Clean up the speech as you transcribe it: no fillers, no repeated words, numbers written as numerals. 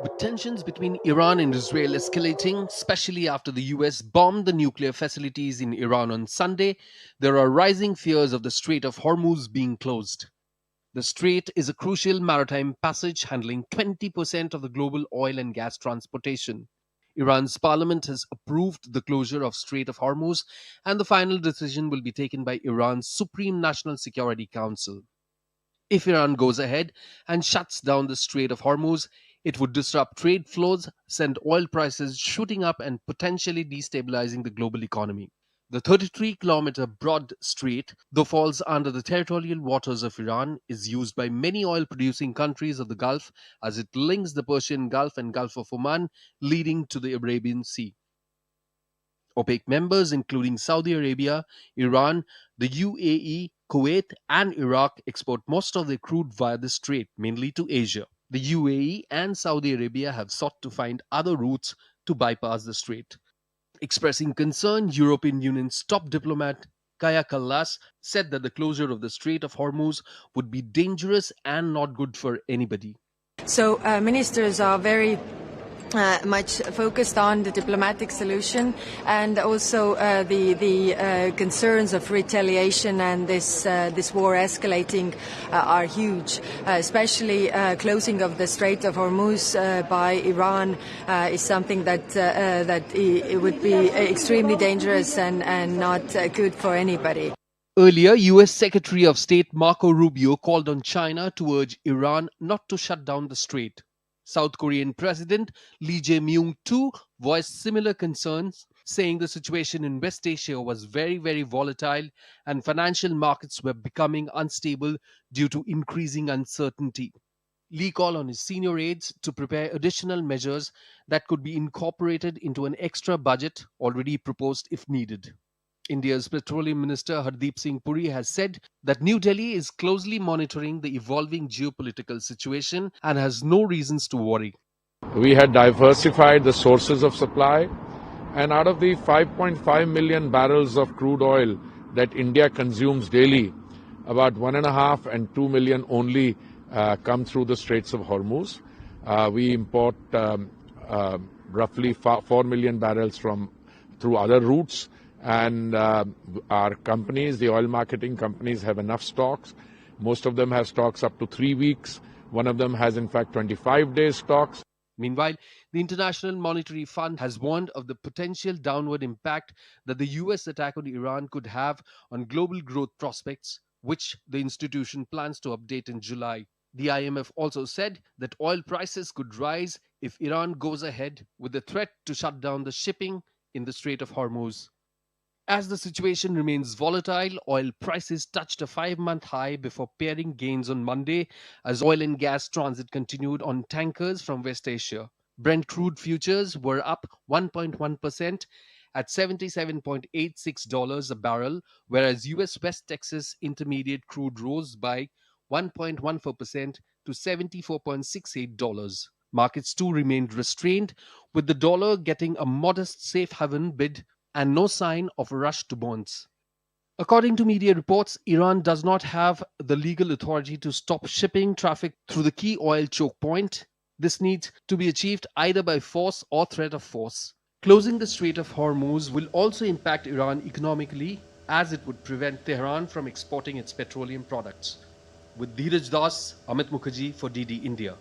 With tensions between Iran and Israel escalating, especially after the US bombed the nuclear facilities in Iran on Sunday, there are rising fears of the Strait of Hormuz being closed. The strait is a crucial maritime passage handling 20% of the global oil and gas transportation. Iran's parliament has approved the closure of Strait of Hormuz, and the final decision will be taken by Iran's Supreme National Security Council. If Iran goes ahead and shuts down the Strait of Hormuz, it would disrupt trade flows, send oil prices shooting up, and potentially destabilizing the global economy. The 33-kilometer broad strait, though falls under the territorial waters of Iran, is used by many oil producing countries of the Gulf as it links the Persian Gulf and Gulf of Oman, leading to the Arabian Sea. OPEC members, including Saudi Arabia, Iran, the UAE, Kuwait, and Iraq, export most of their crude via the strait, mainly to Asia. The UAE and Saudi Arabia have sought to find other routes to bypass the strait. Expressing concern, European Union's top diplomat Kaya Kallas said that the closure of the Strait of Hormuz would be dangerous and not good for anybody. So ministers are very much focused on the diplomatic solution and also the concerns of retaliation and this war escalating are huge. Especially closing of the Strait of Hormuz by Iran is something that it would be extremely dangerous and not good for anybody. Earlier, US Secretary of State Marco Rubio called on China to urge Iran not to shut down the strait. South Korean President Lee Jae-myung too voiced similar concerns, saying the situation in West Asia was very, very volatile and financial markets were becoming unstable due to increasing uncertainty. Lee called on his senior aides to prepare additional measures that could be incorporated into an extra budget already proposed if needed. India's Petroleum Minister Hardeep Singh Puri has said that New Delhi is closely monitoring the evolving geopolitical situation and has no reasons to worry. We had diversified the sources of supply, and out of the 5.5 million barrels of crude oil that India consumes daily, about 1.5 and 2 million only come through the Straits of Hormuz. We import roughly 4 million barrels through other routes. And our companies, the oil marketing companies, have enough stocks. Most of them have stocks up to 3 weeks. One of them has, in fact, 25 days stocks. Meanwhile, the International Monetary Fund has warned of the potential downward impact that the US attack on Iran could have on global growth prospects, which the institution plans to update in July. The IMF also said that oil prices could rise if Iran goes ahead with the threat to shut down the shipping in the Strait of Hormuz. As the situation remains volatile, oil prices touched a 5-month high before paring gains on Monday as oil and gas transit continued on tankers from West Asia. Brent crude futures were up 1.1% at $77.86 a barrel, whereas US West Texas Intermediate crude rose by 1.14% to $74.68. Markets too remained restrained, with the dollar getting a modest safe haven bid and no sign of a rush to bonds. According to media reports, Iran does not have the legal authority to stop shipping traffic through the key oil choke point. This needs to be achieved either by force or threat of force. Closing the Strait of Hormuz will also impact Iran economically, as it would prevent Tehran from exporting its petroleum products. With Dheeraj Das, Amit Mukherjee for DD India.